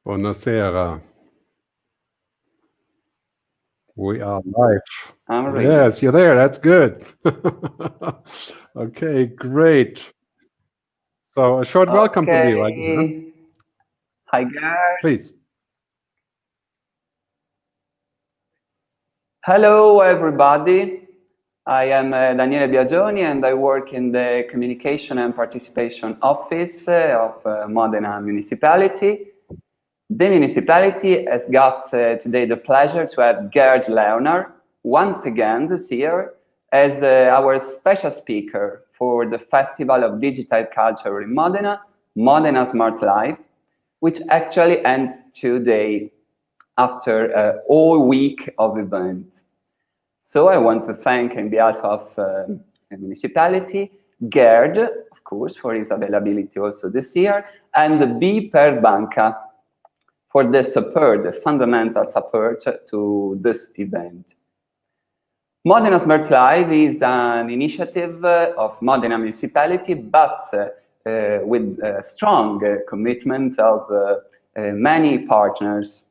Buonasera. We are live. I'm ready. Yes, you're there. That's good. Okay, great. So a short welcome from you. Okay. Hi, Gerd. Please. Hello, everybody. I am Daniele Biagioni, and I work in the Communication and Participation Office of Modena Municipality. The municipality has got today the pleasure to have Gerd Leonhard once again this year as our special speaker for the Festival of Digital Culture in Modena, Modena Smart Life, which actually ends today after a whole week of events. So I want to thank, on behalf of the municipality, Gerd, of course, for his availability also this year, and the B per Banca for the support, the fundamental support to this event. Modena Smart Life is an initiative of Modena Municipality, but with a strong commitment of many partners,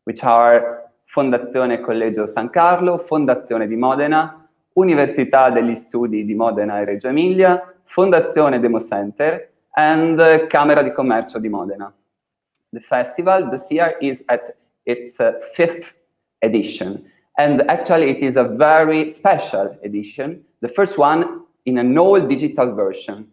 which are Fondazione Collegio San Carlo, Fondazione di Modena, Università degli Studi di Modena e Reggio Emilia, Fondazione Demo Center, and Camera di Commercio di Modena. The festival this year is at its 5th edition, and actually it is a very special edition, the first one in an all digital version.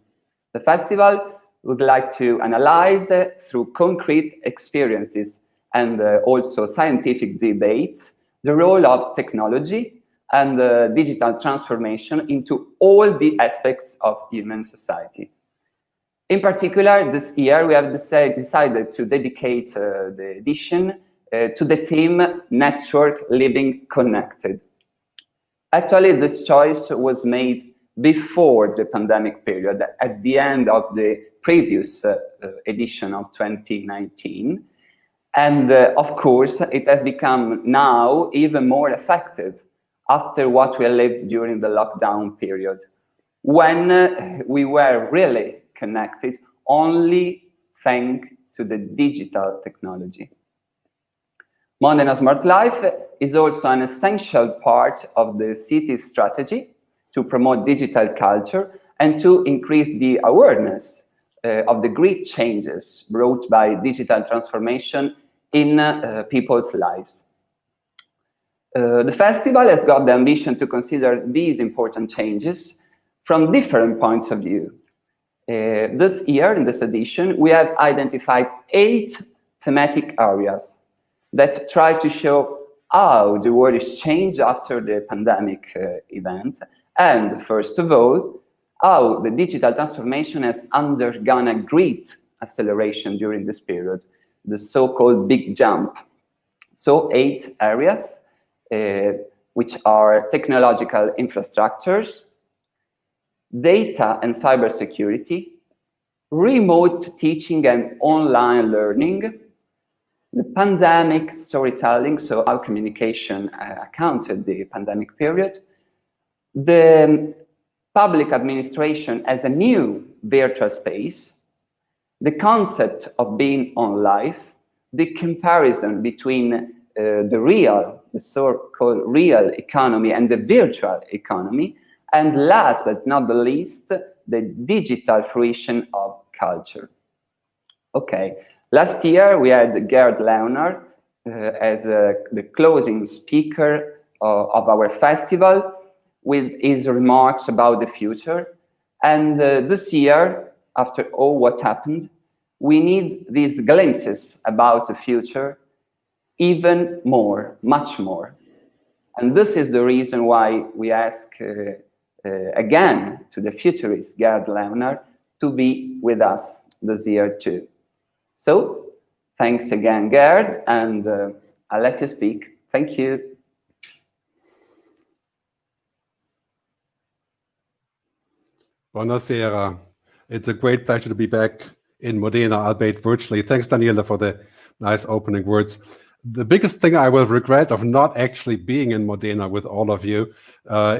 The festival would like to analyze through concrete experiences and also scientific debates the role of technology and digital transformation into all the aspects of human society. In particular, this year we have decided to dedicate the edition to the theme Network Living Connected. Actually, this choice was made before the pandemic period, at the end of the previous edition of 2019. And of course, it has become now even more effective after what we lived during the lockdown period, when we were really connected only thanks to the digital technology. Modena Smart Life is also an essential part of the city's strategy to promote digital culture and to increase the awareness of the great changes brought by digital transformation in people's lives. The festival has got the ambition to consider these important changes from different points of view. This year, in this edition, we have identified 8 thematic areas that try to show how the world is changed after the pandemic events, and first of all, how the digital transformation has undergone a great acceleration during this period, the so-called big jump. So 8 areas, which are technological infrastructures, data and cybersecurity, remote teaching and online learning, the pandemic storytelling, so how communication accounted the pandemic period, the public administration as a new virtual space, the concept of being on life, the comparison between the so-called real economy and the virtual economy, and last but not the least, the digital fruition of culture. Okay, last year we had Gerd Leonhard as the closing speaker of our festival with his remarks about the future. And this year, after all what happened, we need these glimpses about the future even more, much more. And this is the reason why we ask again to the futurist Gerd Leonhard to be with us this year too. So, thanks again, Gerd, and I'll let you speak. Thank you. Buonasera. It's a great pleasure to be back in Modena, albeit virtually. Thanks, Daniela, for the nice opening words. The biggest thing I will regret of not actually being in Modena with all of you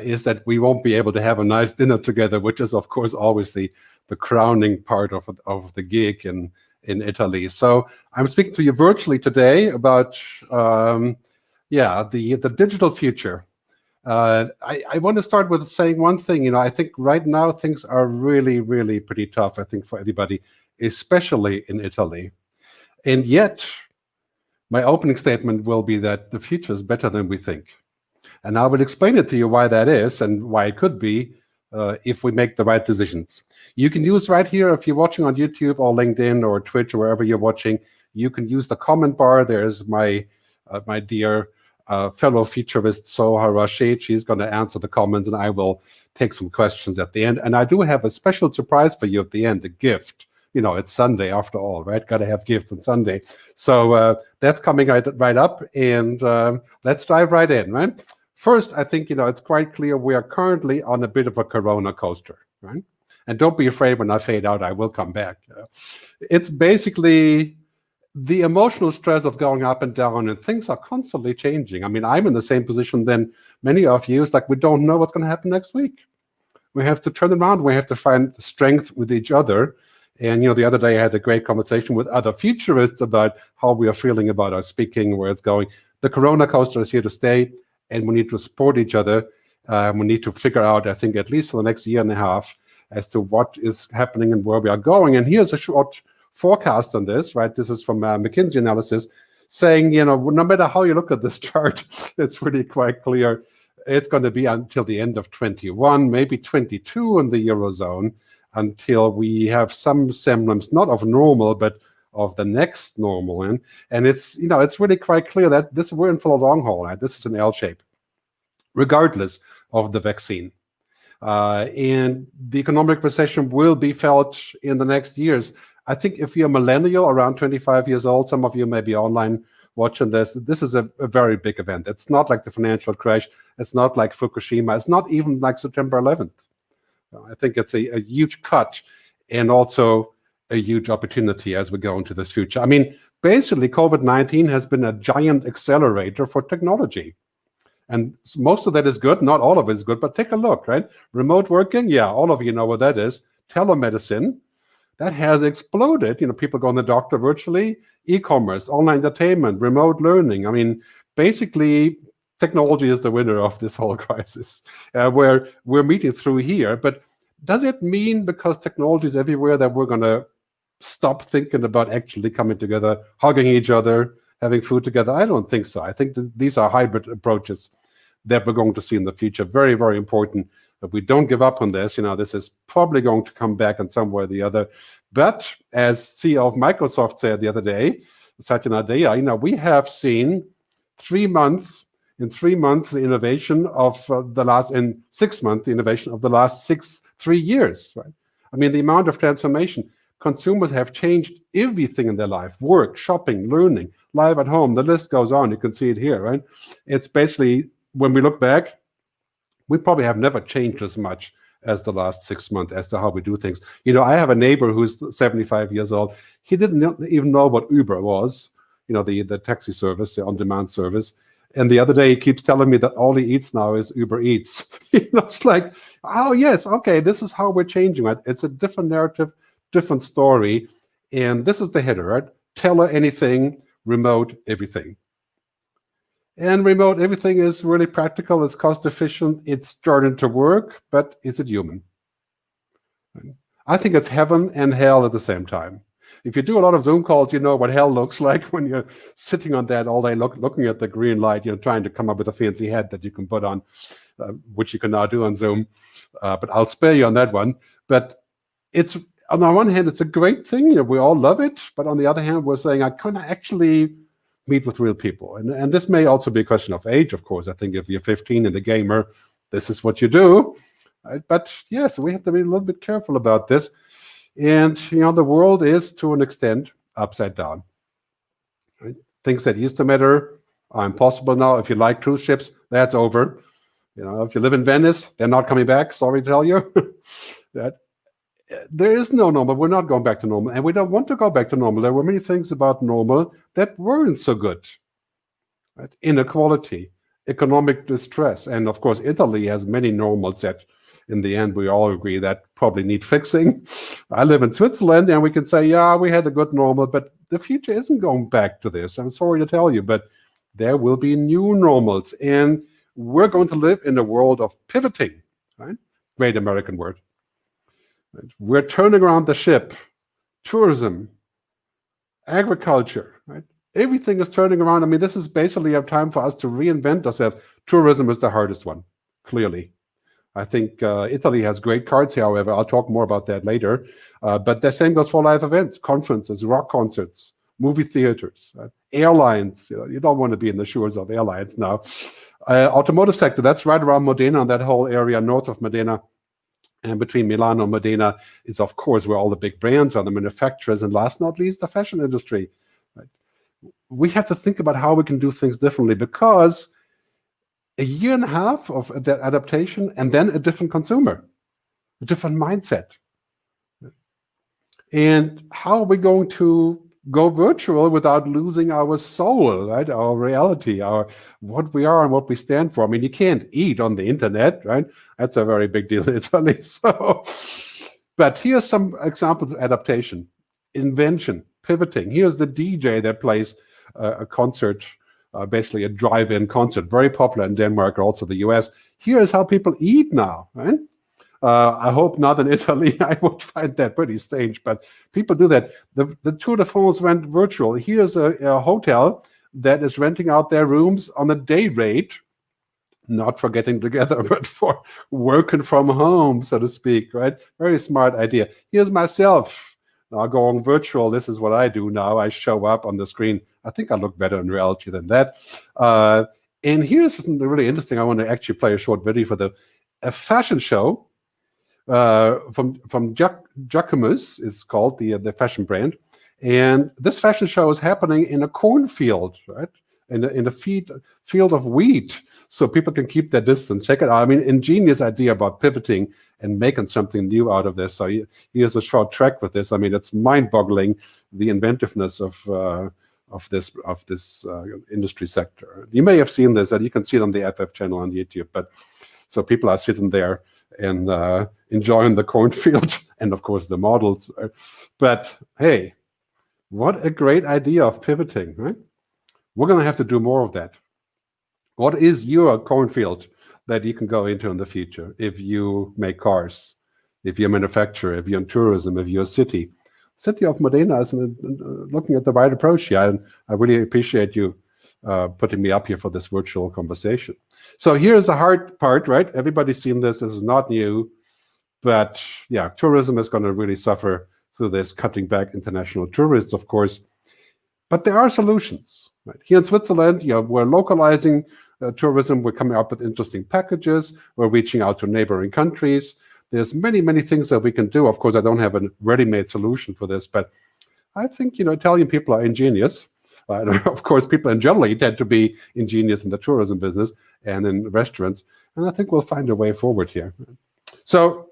is that we won't be able to have a nice dinner together, which is, of course, always the crowning part of the gig. And in Italy. So I'm speaking to you virtually today about the digital future. I want to start with saying one thing. I think right now things are really, really pretty tough, I think, for everybody, especially in Italy. And yet, my opening statement will be that the future is better than we think. And I will explain it to you why that is and why it could be if we make the right decisions. You can use right here, if you're watching on YouTube or LinkedIn or Twitch or wherever you're watching, you can use the comment bar. There's my dear fellow futurist Soha Rashid. She's going to answer the comments, and I will take some questions at the end. And I do have a special surprise for you at the end, a gift. It's Sunday after all, right? Got to have gifts on Sunday. So that's coming right up, and let's dive right in, right? First, I think, it's quite clear we are currently on a bit of a corona coaster, right? And don't be afraid when I fade out, I will come back. It's basically the emotional stress of going up and down, and things are constantly changing. I mean, I'm in the same position than many of you. It's like we don't know what's going to happen next week. We have to turn around. We have to find strength with each other. And, the other day I had a great conversation with other futurists about how we are feeling about our speaking, where it's going. The corona coaster is here to stay, and we need to support each other. We need to figure out, I think, at least for the next year and a half, as to what is happening and where we are going. And here's a short forecast on this, right? This is from McKinsey analysis, saying, no matter how you look at this chart, it's really quite clear. It's going to be until the end of 21, maybe 22 in the Eurozone, until we have some semblance, not of normal, but of the next normal. And it's, it's really quite clear that we're in for the long haul, right? This is an L shape, regardless of the vaccine. And the economic recession will be felt in the next years. I think if you're a millennial, around 25 years old, some of you may be online watching this is a very big event. It's not like the financial crash. It's not like Fukushima. It's not even like September 11th. I think it's a huge cut and also a huge opportunity as we go into this future. I mean, basically, COVID-19 has been a giant accelerator for technology. And most of that is good. Not all of it is good, but take a look, right? Remote working, yeah, all of you know what that is. Telemedicine, that has exploded. People go to the doctor virtually. E-commerce, online entertainment, remote learning. I mean, basically, technology is the winner of this whole crisis, where we're meeting through here. But does it mean because technology is everywhere that we're going to stop thinking about actually coming together, hugging each other, having food together? I don't think so. I think these are hybrid approaches that we're going to see in the future. Very, very important that we don't give up on this. This is probably going to come back in some way or the other. But as CEO of Microsoft said the other day, Satya Nadella, we have seen 3 months, in 3 months, the innovation of in 6 months, the innovation of the last 3 years, right? I mean, the amount of transformation. Consumers have changed everything in their life: work, shopping, learning, live at home. The list goes on. You can see it here, right? It's basically, when we look back, we probably have never changed as much as the last 6 months as to how we do things. I have a neighbor who's 75 years old. He didn't even know what Uber was, the taxi service, the on-demand service. And the other day, he keeps telling me that all he eats now is Uber Eats. It's like, oh, yes, okay, this is how we're changing, right? It's a different narrative, different story. And this is the header, right? Tele anything, remote everything. And remote everything is really practical. It's cost efficient. It's starting to work, but is it human? I think it's heaven and hell at the same time. If you do a lot of Zoom calls, you know what hell looks like when you're sitting on that all day, looking at the green light, trying to come up with a fancy hat that you can put on, which you can now do on Zoom. But I'll spare you on that one. But it's, on the one hand, it's a great thing. We all love it. But on the other hand, we're saying, I can't actually meet with real people. And this may also be a question of age, of course. I think if you're 15 and a gamer, this is what you do. Right? But yes, we have to be a little bit careful about this. And, the world is, to an extent, upside down. Right? Things that used to matter are impossible now. If you like cruise ships, that's over. If you live in Venice, they're not coming back. Sorry to tell you. that there is no normal. We're not going back to normal. And we don't want to go back to normal. There were many things about normal that weren't so good. Right? Inequality, economic distress. And, of course, Italy has many normals that in the end, we all agree that probably need fixing. I live in Switzerland, and we can say, yeah, we had a good normal, but the future isn't going back to this. I'm sorry to tell you, but there will be new normals, and we're going to live in a world of pivoting, right? Great American word. Right? We're turning around the ship. Tourism, agriculture, right? Everything is turning around. I mean, this is basically a time for us to reinvent ourselves. Tourism is the hardest one, clearly. I think Italy has great cards here, however. I'll talk more about that later. But the same goes for live events, conferences, rock concerts, movie theaters, airlines. You don't want to be in the shoes of airlines now. Automotive sector, that's right around Modena, that whole area north of Modena. And between Milano and Modena is, of course, where all the big brands are, the manufacturers, and last not least, the fashion industry. Right? We have to think about how we can do things differently, because a year and a half of adaptation and then a different consumer, a different mindset. And how are we going to go virtual without losing our soul, right? Our reality, our what we are and what we stand for. I mean, you can't eat on the internet, right? That's a very big deal in Italy. So, but here's some examples of adaptation, invention, pivoting. Here's the DJ that plays a concert, basically a drive-in concert, very popular in Denmark, also the US. Here's how people eat now, right? I hope not in Italy. I would find that pretty strange, but people do that. The Tour de France went virtual. Here's a hotel that is renting out their rooms on a day rate, not for getting together, but for working from home, so to speak, right? Very smart idea. Here's myself now going virtual. This is what I do now. I show up on the screen. I think I look better in reality than that. And here's something really interesting. I want to actually play a short video for a fashion show from Jacquemus, is called the fashion brand, and this fashion show is happening in a cornfield, right? In a field of wheat, so people can keep their distance. Check it out. I mean, ingenious idea about pivoting and making something new out of this. So here's a short track with this. I mean, it's mind-boggling, the inventiveness of this industry sector. You may have seen this, and you can see it on the FF channel on YouTube. But so people are sitting there and enjoying the cornfield, and of course the models. But hey, what a great idea of pivoting, right? We're going to have to do more of that. What is your cornfield that you can go into in the future if you make cars, if you're a manufacturer, if you're in tourism, if you're a city? City of Modena is looking at the right approach here, and I really appreciate you putting me up here for this virtual conversation. So here's the hard part, right? Everybody's seen this. This is not new, but yeah, tourism is going to really suffer through this, cutting back international tourists, of course. But there are solutions, right? Here in Switzerland, we're localizing tourism. We're coming up with interesting packages. We're reaching out to neighboring countries. There's many, many things that we can do. Of course, I don't have a ready-made solution for this, but I think, Italian people are ingenious. Of course, people in general tend to be ingenious in the tourism business and in restaurants, and I think we'll find a way forward here. So,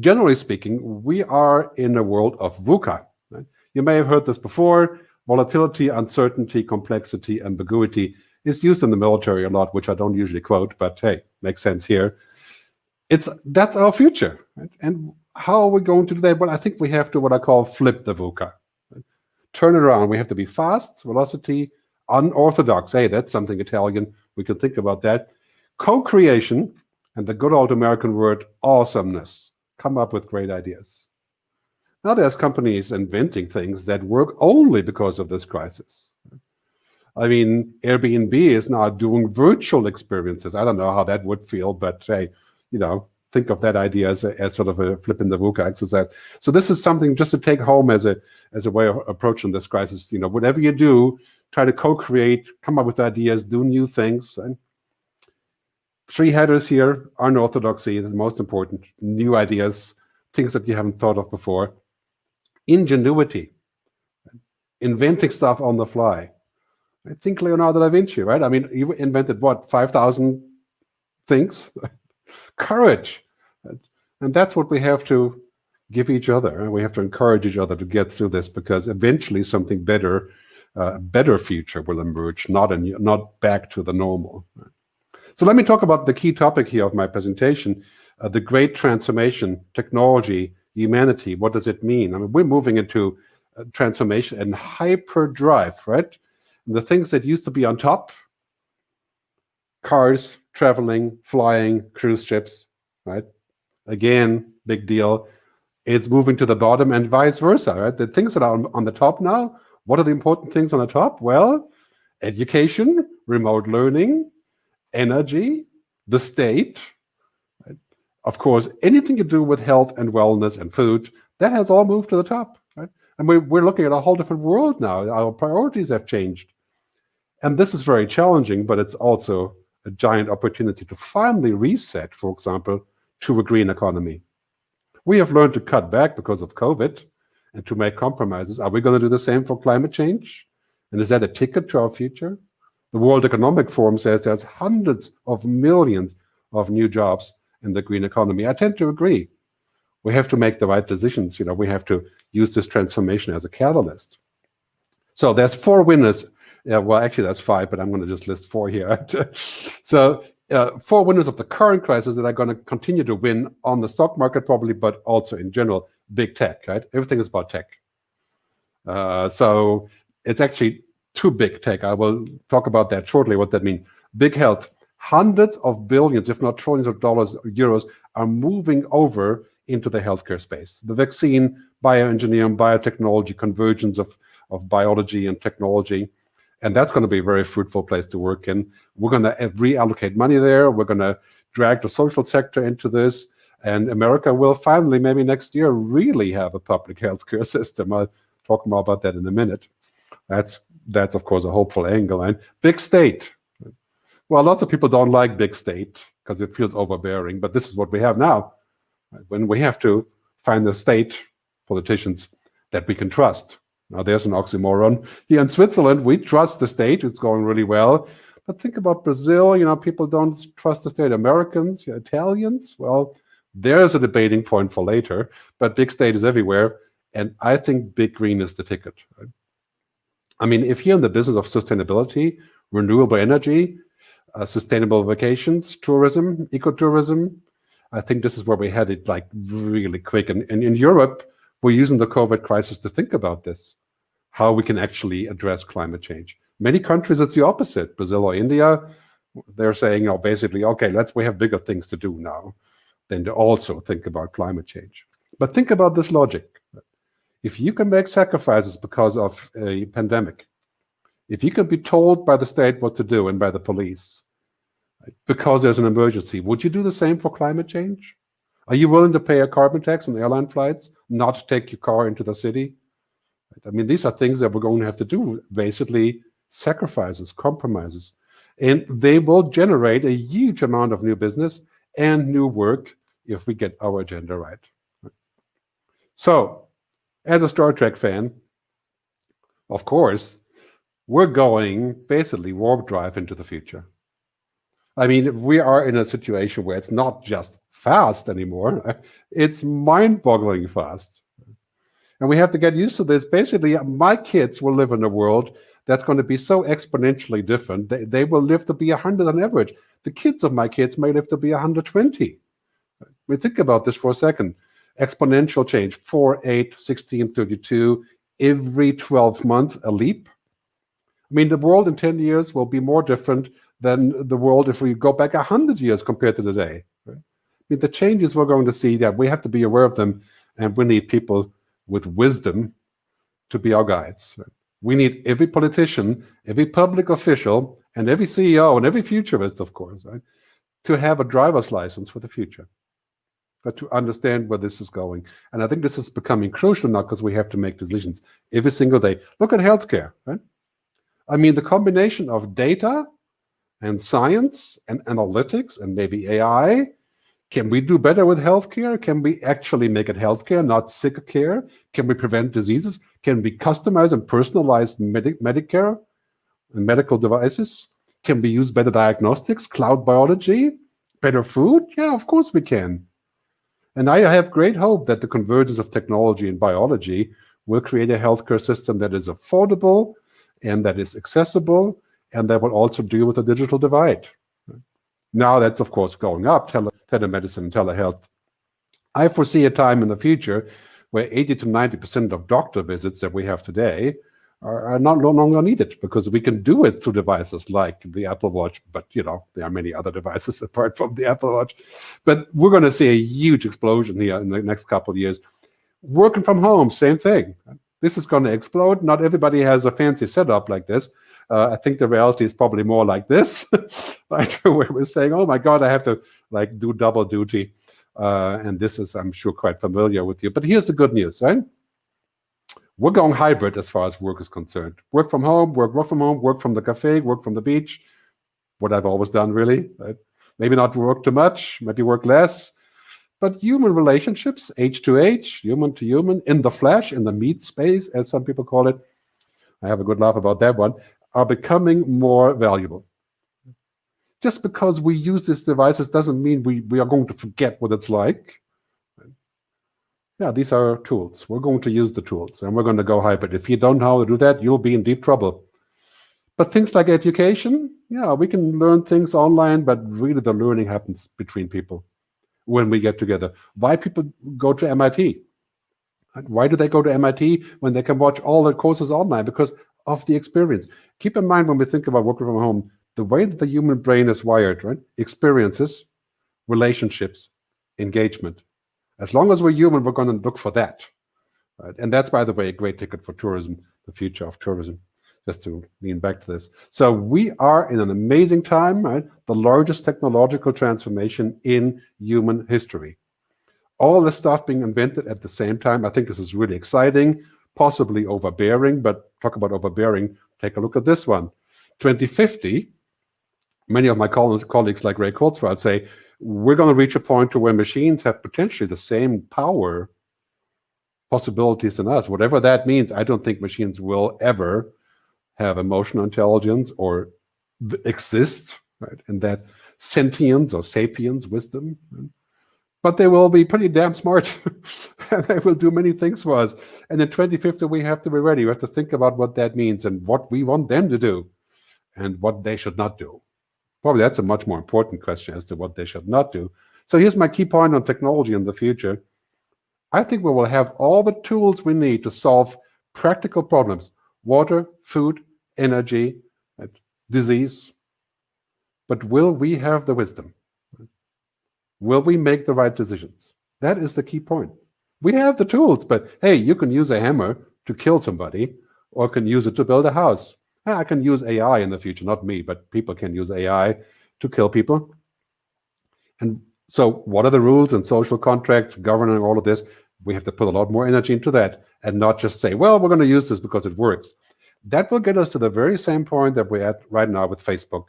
generally speaking, we are in a world of VUCA. Right? You may have heard this before. Volatility, uncertainty, complexity, ambiguity is used in the military a lot, which I don't usually quote, but hey, makes sense here. That's our future. Right? And how are we going to do that? Well, I think we have to what I call flip the VUCA. Right? Turn it around. We have to be fast, velocity, unorthodox. Hey, that's something Italian. We can think about that. Co-creation, and the good old American word, awesomeness. Come up with great ideas. Now there's companies inventing things that work only because of this crisis. I mean, Airbnb is now doing virtual experiences. I don't know how that would feel, but hey, think of that idea as sort of a flip in the VUCA exercise. So this is something just to take home as a way of approaching this crisis. Whatever you do, try to co-create, come up with ideas, do new things. And 3 headers here: unorthodoxy, the most important, new ideas, things that you haven't thought of before. Ingenuity, inventing stuff on the fly. I think Leonardo da Vinci, right? I mean, you invented what, 5,000 things? Courage. And that's what we have to give each other. We have to encourage each other to get through this, because eventually something better, a better future will emerge, not back to the normal. So let me talk about the key topic here of my presentation. The great transformation, technology, humanity, what does it mean? I mean, we're moving into transformation and hyperdrive, right? And the things that used to be on top, cars, traveling, flying, cruise ships, right? Again, big deal. It's moving to the bottom and vice versa, right? The things that are on the top now, what are the important things on the top? Well, education, remote learning, energy, the state, right? Of course, anything to do with health and wellness and food, that has all moved to the top, right? And we're looking at a whole different world now. Our priorities have changed. And this is very challenging, but it's also a giant opportunity to finally reset, for example, to a green economy. We have learned to cut back because of COVID and to make compromises. Are we going to do the same for climate change? And is that a ticket to our future? The World Economic Forum says there's hundreds of millions of new jobs in the green economy. I tend to agree. We have to make the right decisions. You know, we have to use this transformation as a catalyst. So there's 4 winners. Yeah, well, actually, that's 5, but I'm going to just list 4 here. So 4 winners of the current crisis that are going to continue to win on the stock market probably, but also in general, big tech, right? Everything is about tech. So it's actually too big tech. I will talk about that shortly, what that means. Big health, hundreds of billions, if not trillions of dollars, euros, are moving over into the healthcare space. The vaccine, bioengineering, biotechnology, convergence of biology and technology. And that's going to be a very fruitful place to work in. We're going to reallocate money there. We're going to drag the social sector into this. And America will finally, maybe next year, really have a public healthcare system. I'll talk more about that in a minute. That's of course, a hopeful angle. And big state. Well, lots of people don't like big state because it feels overbearing. But this is what we have now. When we have to find the state politicians that we can trust. Now, there's an oxymoron. Here in Switzerland, we trust the state. It's going really well. But think about Brazil. You know, people don't trust the state. Americans, Italians, well, there's a debating point for later. But big state is everywhere. And I think big green is the ticket. Right? I mean, if you're in the business of sustainability, renewable energy, sustainable vacations, tourism, ecotourism, I think this is where we're headed, like really quick. And in Europe, we're using the COVID crisis to think about this, how we can actually address climate change. Many countries, it's the opposite. Brazil or India, they're saying, basically, okay, we have bigger things to do now than to also think about climate change. But think about this logic. If you can make sacrifices because of a pandemic, if you can be told by the state what to do and by the police, because there's an emergency, would you do the same for climate change? Are you willing to pay a carbon tax on airline flights, not take your car into the city? I mean, these are things that we're going to have to do, basically sacrifices, compromises. And they will generate a huge amount of new business and new work if we get our agenda right. So, as a Star Trek fan, of course, we're going basically warp drive into the future. I mean, we are in a situation where it's not just fast anymore, it's mind-boggling fast. And we have to get used to this. Basically, my kids will live in a world that's going to be so exponentially different. They will live to be 100 on average. The kids of my kids may live to be 120. I mean, think about this for a second. Exponential change, 4, 8, 16, 32, every 12 months, a leap. I mean, the world in 10 years will be more different than the world if we go back 100 years compared to today. Right? I mean, the changes we're going to see, that we have to be aware of them, and we need people with wisdom to be our guides. Right? We need every politician, every public official, and every CEO, and every futurist, of course, right, to have a driver's license for the future, but to understand where this is going. And I think this is becoming crucial now because we have to make decisions every single day. Look at healthcare, right? I mean, the combination of data and science and analytics and maybe AI, can we do better with healthcare? Can we actually make it healthcare, not sick care? Can we prevent diseases? Can we customize and personalize Medicare and medical devices? Can we use better diagnostics, cloud biology, better food? Yeah, of course we can. And I have great hope that the convergence of technology and biology will create a healthcare system that is affordable and that is accessible, and that will also deal with the digital divide. Now that's, of course, going up. telemedicine and telehealth. I foresee a time in the future where 80 to 90% of doctor visits that we have today are no longer needed, because we can do it through devices like the Apple Watch, but there are many other devices apart from the Apple Watch. But we're going to see a huge explosion here in the next couple of years. Working from home, same thing. This is going to explode. Not everybody has a fancy setup like this. I think the reality is probably more like this, right? Where we're saying, oh my God, I have to do double duty. And this is, I'm sure, quite familiar with you. But here's the good news, right? We're going hybrid as far as work is concerned. Work from home, work from home, work from the cafe, work from the beach. What I've always done, really. Right? Maybe not work too much, maybe work less. But human relationships, age to age, human to human, in the flesh, in the meat space, as some people call it, I have a good laugh about that one, are becoming more valuable. Just because we use these devices doesn't mean we are going to forget what it's like. Yeah, these are tools. We're going to use the tools, and we're going to go hybrid. If you don't know how to do that, you'll be in deep trouble. But things like education, yeah, we can learn things online, but really the learning happens between people when we get together. Why people go to MIT? Why do they go to MIT when they can watch all the courses online? Because of the experience. Keep in mind, when we think about working from home, the way that the human brain is wired, right? Experiences, relationships, engagement. As long as we're human, we're going to look for that. Right? And that's, by the way, a great ticket for tourism, the future of tourism, just to lean back to this. So we are in an amazing time, right? The largest technological transformation in human history. All this stuff being invented at the same time. I think this is really exciting, possibly overbearing, but talk about overbearing. Take a look at this one. 2050, many of my colleagues like Ray Kurzweil say, we're going to reach a point to where machines have potentially the same power possibilities than us. Whatever that means, I don't think machines will ever have emotional intelligence or exist, right? And that sentience or sapiens, wisdom. Right? But they will be pretty damn smart, and they will do many things for us. And in 2050, we have to be ready. We have to think about what that means and what we want them to do and what they should not do. Probably that's a much more important question as to what they should not do. So here's my key point on technology in the future. I think we will have all the tools we need to solve practical problems: water, food, energy, disease. But will we have the wisdom? Will we make the right decisions? That is the key point. We have the tools, but hey, you can use a hammer to kill somebody, or can use it to build a house. I can use AI in the future, not me, but people can use AI to kill people. And so what are the rules and social contracts governing all of this? We have to put a lot more energy into that and not just say, well, we're going to use this because it works. That will get us to the very same point that we're at right now with Facebook.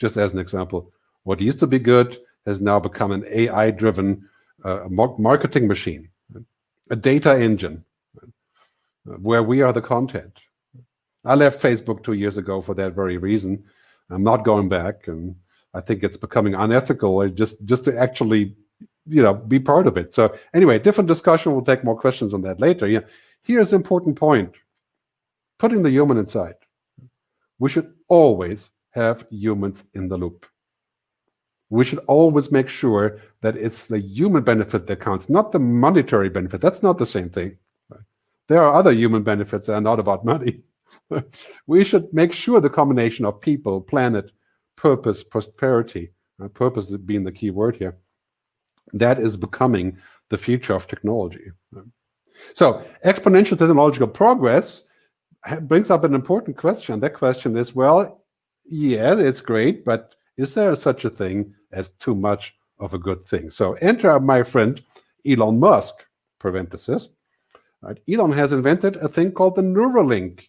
Just as an example, what used to be good has now become an AI-driven marketing machine, a data engine, where we are the content. I left Facebook 2 years ago for that very reason. I'm not going back, and I think it's becoming unethical just to actually, be part of it. So anyway, different discussion. We'll take more questions on that later. Yeah, here's an important point: putting the human inside. We should always have humans in the loop. We should always make sure that it's the human benefit that counts, not the monetary benefit. That's not the same thing. Right? There are other human benefits that are not about money. We should make sure the combination of people, planet, purpose, prosperity, purpose being the key word here, that is becoming the future of technology. So exponential technological progress brings up an important question. That question is, well, yeah, it's great, but is there such a thing as too much of a good thing? So enter my friend Elon Musk, parenthesis. Right? Elon has invented a thing called the Neuralink,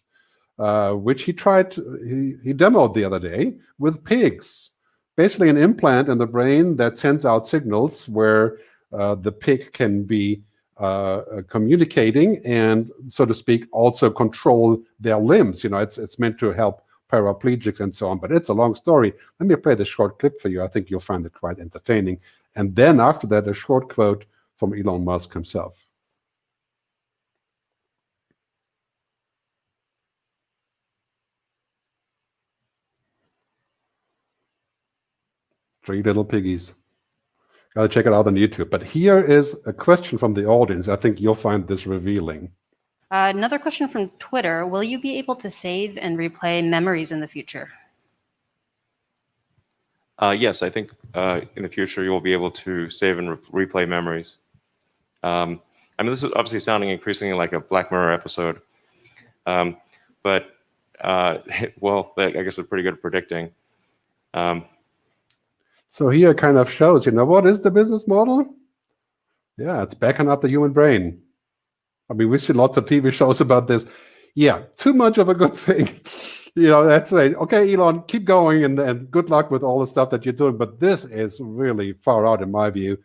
which he demoed the other day with pigs. Basically an implant in the brain that sends out signals where the pig can be communicating and, so to speak, also control their limbs. It's meant to help paraplegics and so on, but it's a long story. Let me play the short clip for you. I think you'll find it quite entertaining. And then after that, a short quote from Elon Musk himself. Three little piggies. Gotta check it out on YouTube. But here is a question from the audience. I think you'll find this revealing. Another question from Twitter. Will you be able to save and replay memories in the future? Yes, I think in the future you will be able to save and replay memories. I mean, this is obviously sounding increasingly like a Black Mirror episode, but well, I guess they're pretty good at predicting. So here it kind of shows, what is the business model? Yeah, it's backing up the human brain. I mean, we see lots of TV shows about this. Yeah, too much of a good thing. That's like, okay, Elon, keep going and good luck with all the stuff that you're doing. But this is really far out in my view.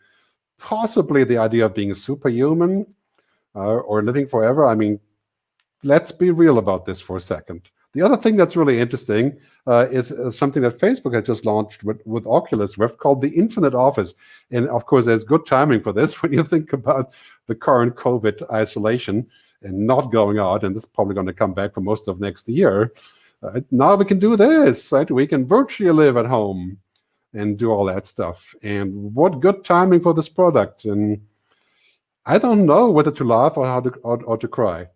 Possibly the idea of being superhuman or living forever. I mean, let's be real about this for a second. The other thing that's really interesting is something that Facebook has just launched with Oculus Rift called the Infinite Office. And of course, there's good timing for this when you think about the current COVID isolation and not going out. And this is probably going to come back for most of next year. Now we can do this, right? We can virtually live at home and do all that stuff. And what good timing for this product. And I don't know whether to laugh or to cry.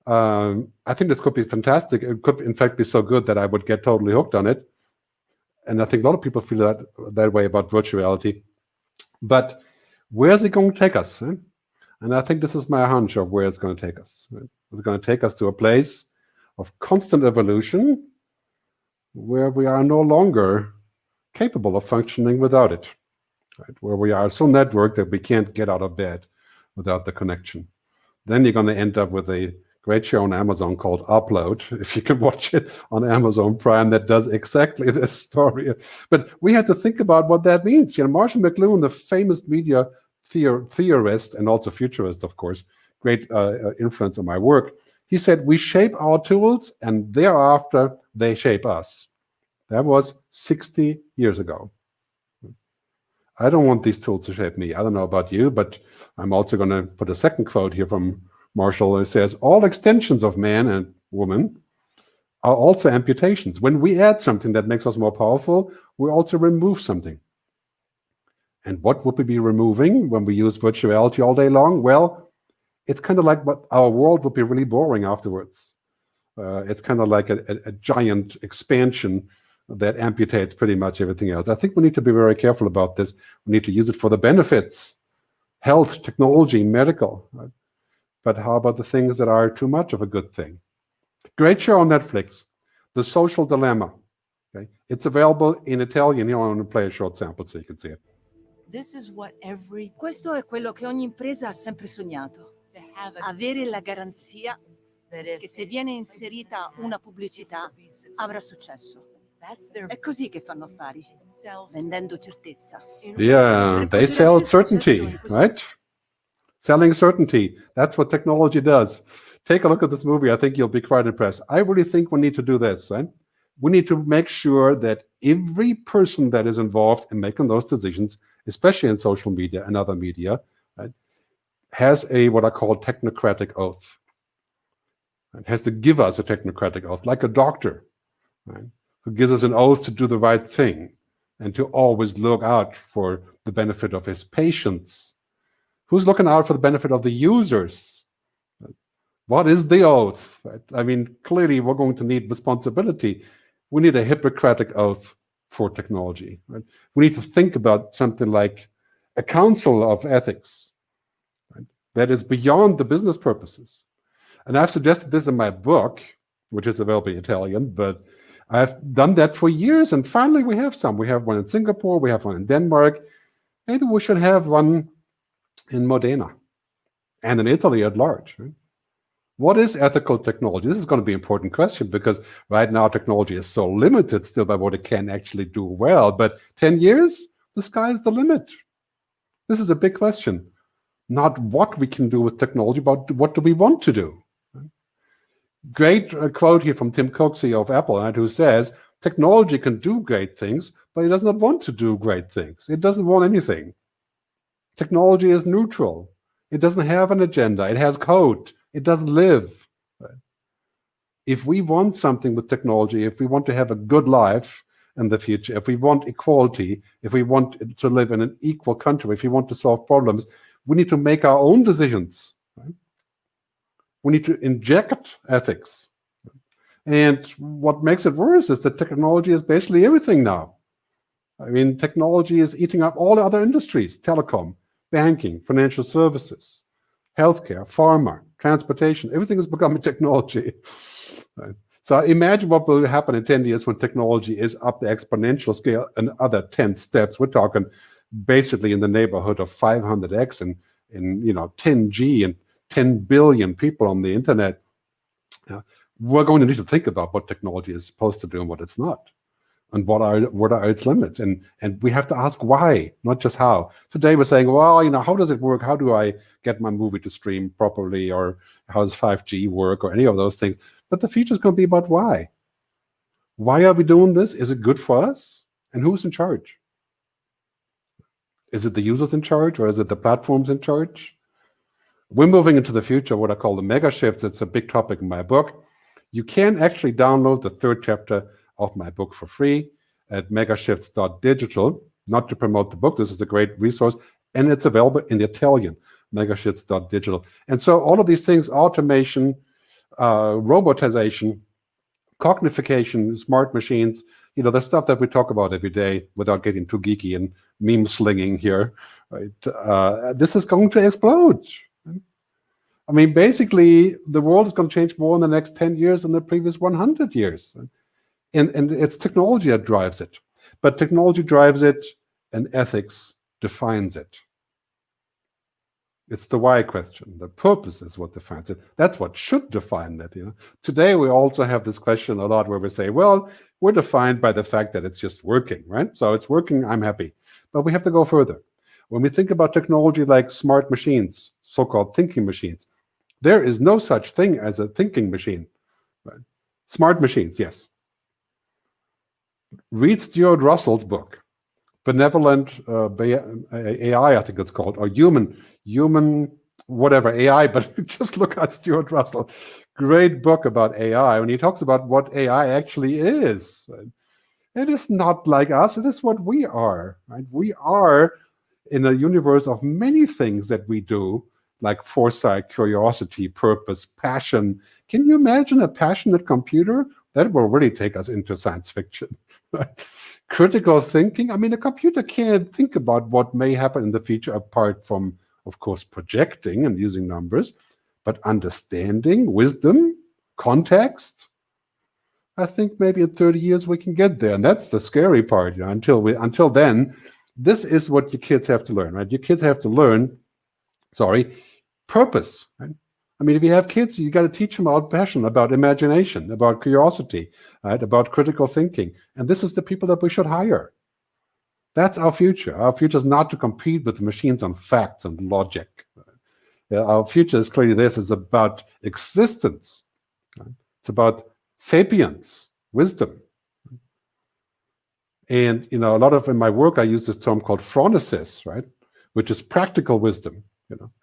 I think this could be fantastic. It could, in fact, be so good that I would get totally hooked on it. And I think a lot of people feel that way about virtual reality. But where's it going to take us? Eh? And I think this is my hunch of where it's going to take us. Right? It's going to take us to a place of constant evolution where we are no longer capable of functioning without it. Right? Where we are so networked that we can't get out of bed without the connection. Then you're going to end up with a great show on Amazon called Upload, if you can watch it on Amazon Prime, that does exactly this story. But we had to think about what that means. Marshall McLuhan, the famous media theorist and also futurist, of course, great influence on my work, he said, we shape our tools and thereafter they shape us. That was 60 years ago. I don't want these tools to shape me. I don't know about you, but I'm also going to put a second quote here from Marshall. It says, all extensions of man and woman are also amputations. When we add something that makes us more powerful, we also remove something. And what would we be removing when we use virtual reality all day long? Well, it's kind of like what our world would be really boring afterwards. It's kind of like a giant expansion that amputates pretty much everything else. I think we need to be very careful about this. We need to use it for the benefits, health, technology, medical. Right? But how about the things that are too much of a good thing? Great show on Netflix, The Social Dilemma. Okay? It's available in Italian. Here I want to play a short sample so you can see it. Questo è quello che ogni impresa ha sempre sognato. Avere la garanzia che se viene inserita una pubblicità avrà successo. È così che fanno affari, vendendo certezza. Yeah, they sell certainty, right? Selling certainty. That's what technology does. Take a look at this movie. I think you'll be quite impressed. I really think we need to do this, right? We need to make sure that every person that is involved in making those decisions, especially in social media and other media, right, has what I call technocratic oath. It has to give us a technocratic oath, like a doctor, right, who gives us an oath to do the right thing and to always look out for the benefit of his patients. Who's looking out for the benefit of the users? What is the oath? Right? I mean, clearly we're going to need responsibility. We need a Hippocratic oath for technology. Right? We need to think about something like a council of ethics, right, that is beyond the business purposes. And I've suggested this in my book, which is available in Italian, but I've done that for years, and finally we have some. We have one in Singapore, we have one in Denmark. Maybe we should have one in Modena and in Italy at large. Right? What is ethical technology? This is going to be an important question because right now technology is so limited still by what it can actually do well. But 10 years, the sky is the limit. This is a big question. Not what we can do with technology, but what do we want to do? Right? Great quote here from Tim Cook, CEO of Apple, right, who says, technology can do great things, but it does not want to do great things. It doesn't want anything. Technology is neutral. It doesn't have an agenda. It has code. It doesn't live. Right? If we want something with technology, if we want to have a good life, in the future, if we want equality, if we want to live in an equal country, if we want to solve problems, we need to make our own decisions. Right? We need to inject ethics. And what makes it worse is that technology is basically everything now. I mean, technology is eating up all the other industries: telecom, banking, financial services, healthcare, pharma, transportation. Everything is becoming technology. Right? So imagine what will happen in 10 years when technology is up the exponential scale another 10 steps. We're talking basically in the neighborhood of 500x and 10G and 10 billion people on the internet. We're going to need to think about what technology is supposed to do and what it's not, and what are its limits, and we have to ask why, not just how. Today we're saying, well, how does it work? How do I get my movie to stream properly, or how does 5G work, or any of those things? But the future is going to be about why. Why are we doing this? Is it good for us? And who's in charge? Is it the users in charge, or is it the platforms in charge? We're moving into the future, what I call the mega shifts. It's a big topic in my book. You can actually download the 3rd chapter of my book for free at megashifts.digital. Not to promote the book, this is a great resource, and it's available in Italian, megashifts.digital. And so all of these things, automation, robotization, cognification, smart machines, the stuff that we talk about every day without getting too geeky and meme slinging here, right? This is going to explode. I mean, basically, the world is going to change more in the next 10 years than the previous 100 years. And it's technology that drives it. But technology drives it, and ethics defines it. It's the why question. The purpose is what defines it. That's what should define it. Today, we also have this question a lot where we say, well, we're defined by the fact that it's just working, right? So it's working, I'm happy. But we have to go further. When we think about technology like smart machines, so-called thinking machines, there is no such thing as a thinking machine. Right? Smart machines, yes. Read Stuart Russell's book, Benevolent AI, I think it's called, or human whatever AI, but just look at Stuart Russell. Great book about AI, when he talks about what AI actually is. Right? It is not like us, it is what we are. Right? We are in a universe of many things that we do, like foresight, curiosity, purpose, passion. Can you imagine a passionate computer? That will really take us into science fiction. Right? Critical thinking. I mean, a computer can't think about what may happen in the future apart from, of course, projecting and using numbers, but understanding, wisdom, context. I think maybe in 30 years we can get there, and that's the scary part. Until then, this is what your kids have to learn, right? Your kids have to learn, purpose. Right? I mean, if you have kids, you got to teach them about passion, about imagination, about curiosity, right? About critical thinking. And this is the people that we should hire. That's our future. Our future is not to compete with machines on facts and logic. Right? Our future is clearly this. It's about existence. Right? It's about sapience, wisdom. And, a lot of in my work, I use this term called phronesis, right? Which is practical wisdom.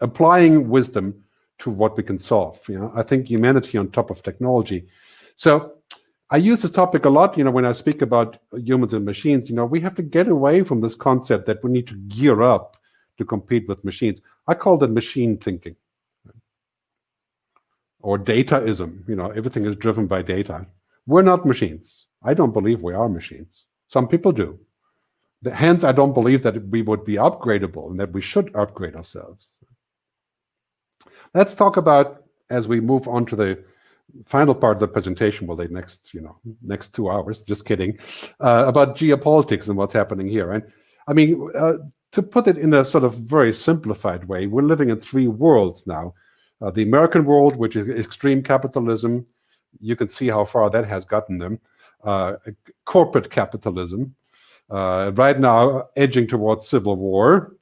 Applying wisdom to what we can solve. I think humanity on top of technology. So I use this topic a lot, when I speak about humans and machines. We have to get away from this concept that we need to gear up to compete with machines. I call that machine thinking. Or dataism. Everything is driven by data. We're not machines. I don't believe we are machines. Some people do. Hence, I don't believe that we would be upgradable and that we should upgrade ourselves. Let's talk about, as we move on to the final part of the presentation, well, the next 2 hours, just kidding, about geopolitics and what's happening here. Right? I mean, to put it in a sort of very simplified way, we're living in 3 worlds now. The American world, which is extreme capitalism. You can see how far that has gotten them. Corporate capitalism. Right now, edging towards civil war.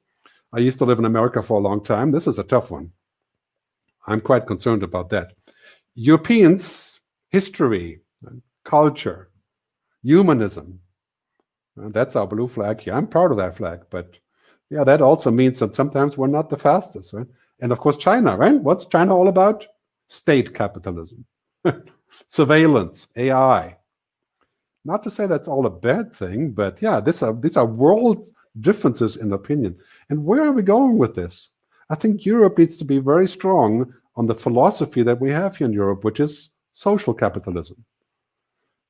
I used to live in America for a long time. This is a tough one. I'm quite concerned about that. Europeans, history, culture, humanism. That's our blue flag here. I'm proud of that flag, but yeah, that also means that sometimes we're not the fastest, right? And of course, China, right? What's China all about? State capitalism, surveillance, AI. Not to say that's all a bad thing, but yeah, these are world differences in opinion. And where are we going with this? I think Europe needs to be very strong on the philosophy that we have here in Europe, which is social capitalism.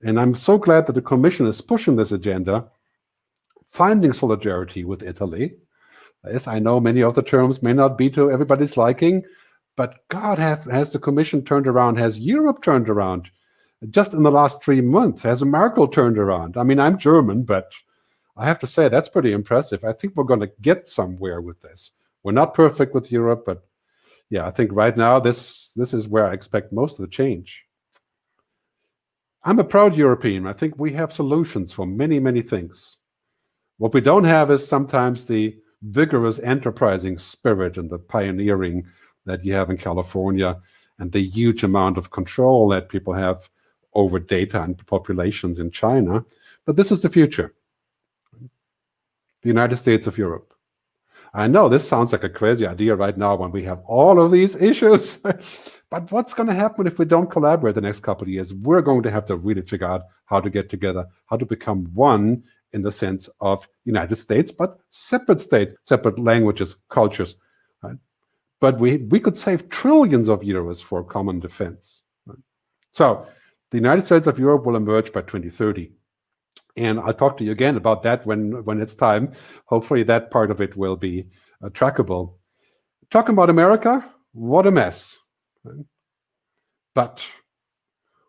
And I'm so glad that the Commission is pushing this agenda, finding solidarity with Italy. Yes, I know many of the terms may not be to everybody's liking, but God, has the Commission turned around? Has Europe turned around? Just in the last 3 months, has Merkel turned around? I mean, I'm German, but I have to say that's pretty impressive. I think we're going to get somewhere with this. We're not perfect with Europe, but yeah, I think right now this is where I expect most of the change. I'm a proud European. I think we have solutions for many, many things. What we don't have is sometimes the vigorous enterprising spirit and the pioneering that you have in California and the huge amount of control that people have over data and populations in China. But this is the future. The United States of Europe. I know this sounds like a crazy idea right now when we have all of these issues, but what's going to happen if we don't collaborate the next couple of years? We're going to have to really figure out how to get together, how to become one in the sense of United States, but separate states, separate languages, cultures. Right? But we could save trillions of euros for common defense. Right? So the United States of Europe will emerge by 2030. And I'll talk to you again about that when it's time. Hopefully that part of it will be trackable. Talking about America, what a mess. Right? But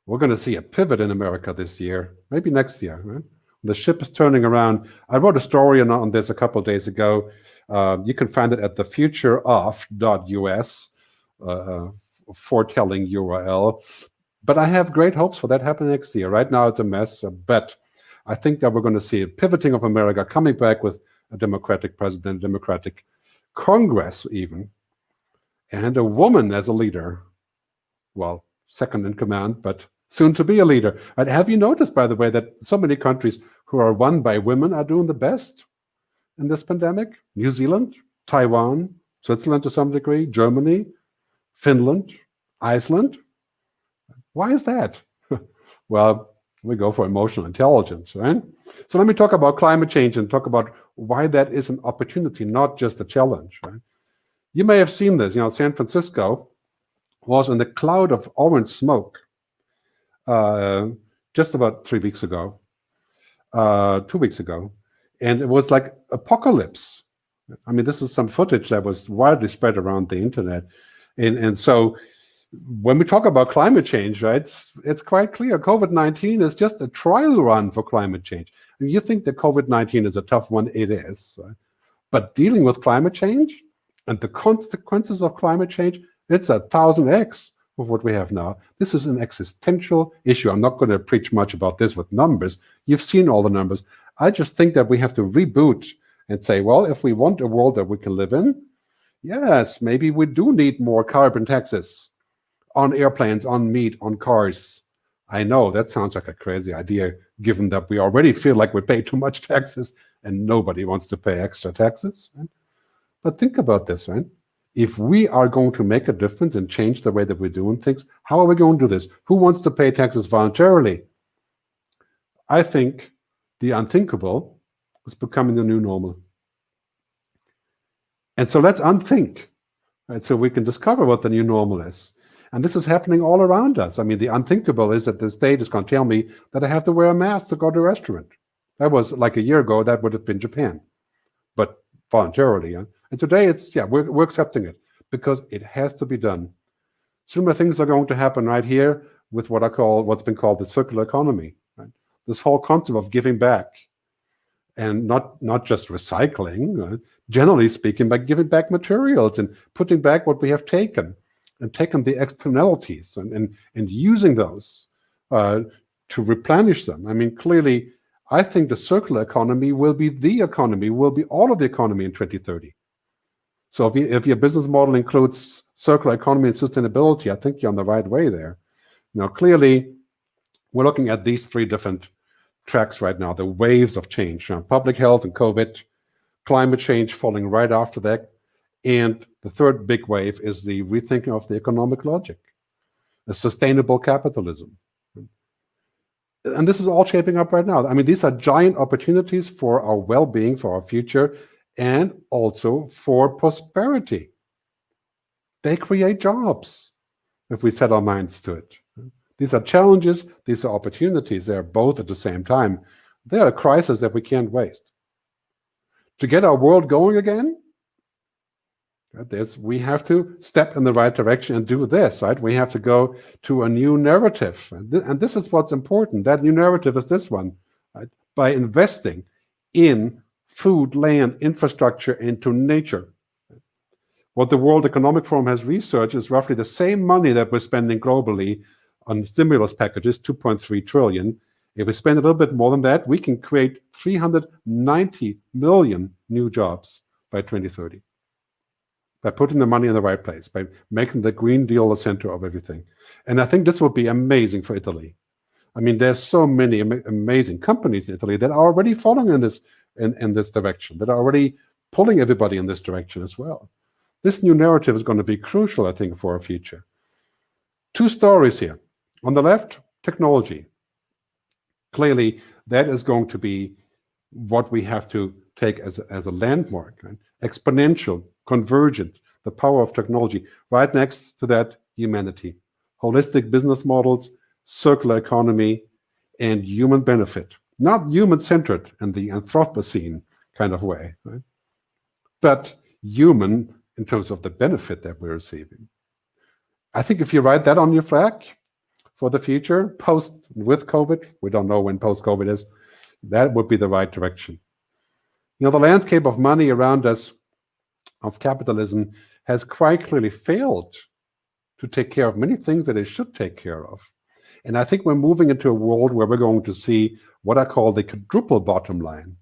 we're going to see a pivot in America this year, maybe next year. Right? The ship is turning around. I wrote a story on this a couple of days ago. You can find it at thefutureof.us, foretelling URL. But I have great hopes for that happening next year. Right now it's a mess, but I think that we're going to see a pivoting of America, coming back with a Democratic president, Democratic Congress even, and a woman as a leader. Well, second in command, but soon to be a leader. And have you noticed, by the way, that so many countries who are run by women are doing the best in this pandemic? New Zealand, Taiwan, Switzerland to some degree, Germany, Finland, Iceland. Why is that? Well, we go for emotional intelligence, right? So let me talk about climate change and talk about why that is an opportunity, not just a challenge, right? You may have seen this. San Francisco was in the cloud of orange smoke just about 2 weeks ago, and it was like apocalypse. I mean, this is some footage that was widely spread around the internet, and so when we talk about climate change, right, it's quite clear. COVID-19 is just a trial run for climate change. I mean, you think that COVID-19 is a tough one, it is. Right? But dealing with climate change and the consequences of climate change, it's 1,000x of what we have now. This is an existential issue. I'm not going to preach much about this with numbers. You've seen all the numbers. I just think that we have to reboot and say, well, if we want a world that we can live in, yes, maybe we do need more carbon taxes on airplanes, on meat, on cars. I know that sounds like a crazy idea, given that we already feel like we pay too much taxes and nobody wants to pay extra taxes. Right? But think about this, right? If we are going to make a difference and change the way that we're doing things, how are we going to do this? Who wants to pay taxes voluntarily? I think the unthinkable is becoming the new normal. And so let's unthink, right? So we can discover what the new normal is. And this is happening all around us. I mean, the unthinkable is that the state is going to tell me that I have to wear a mask to go to a restaurant. That was like a year ago, that would have been Japan, but voluntarily. Yeah? And today we're accepting it because it has to be done. Similar things are going to happen right here with what's been called the circular economy. Right? This whole concept of giving back, and not just recycling, generally speaking, but giving back materials and putting back what we have taken. And taken the externalities and using those to replenish them. I mean, clearly, I think the circular economy will be the economy, will be all of the economy in 2030. So if your business model includes circular economy and sustainability, I think you're on the right way there. Now, clearly, we're looking at these three different tracks right now, the waves of change. Public health and COVID, climate change falling right after that. And the third big wave is the rethinking of the economic logic, a sustainable capitalism. And this is all shaping up right now. I mean, these are giant opportunities for our well-being, for our future, and also for prosperity. They create jobs if we set our minds to it. These are challenges, these are opportunities. They are both at the same time. They are a crisis that we can't waste. To get our world going again, we have to step in the right direction and do this, right? We have to go to a new narrative. And this is what's important. That new narrative is this one, right? By investing in food, land, infrastructure, into nature. What the World Economic Forum has researched is roughly the same money that we're spending globally on stimulus packages, 2.3 trillion. If we spend a little bit more than that, we can create 390 million new jobs by 2030. By putting the money in the right place, by making the Green Deal the center of everything. And I think this would be amazing for Italy. I mean, there's so many amazing companies in Italy that are already following in this direction, that are already pulling everybody in this direction as well. This new narrative is going to be crucial, I think, for our future. Two stories here. On the left, technology. Clearly, that is going to be what we have to take as a landmark, right? Exponential, convergent, the power of technology. Right next to that, humanity. Holistic business models, circular economy, and human benefit. Not human-centered in the Anthropocene kind of way, right? But human in terms of the benefit that we're receiving. I think if you write that on your flag for the future, with COVID, we don't know when post-COVID is, that would be the right direction. You know, the landscape of money around us, of capitalism, has quite clearly failed to take care of many things that it should take care of. And I think we're moving into a world where we're going to see what I call the quadruple bottom line.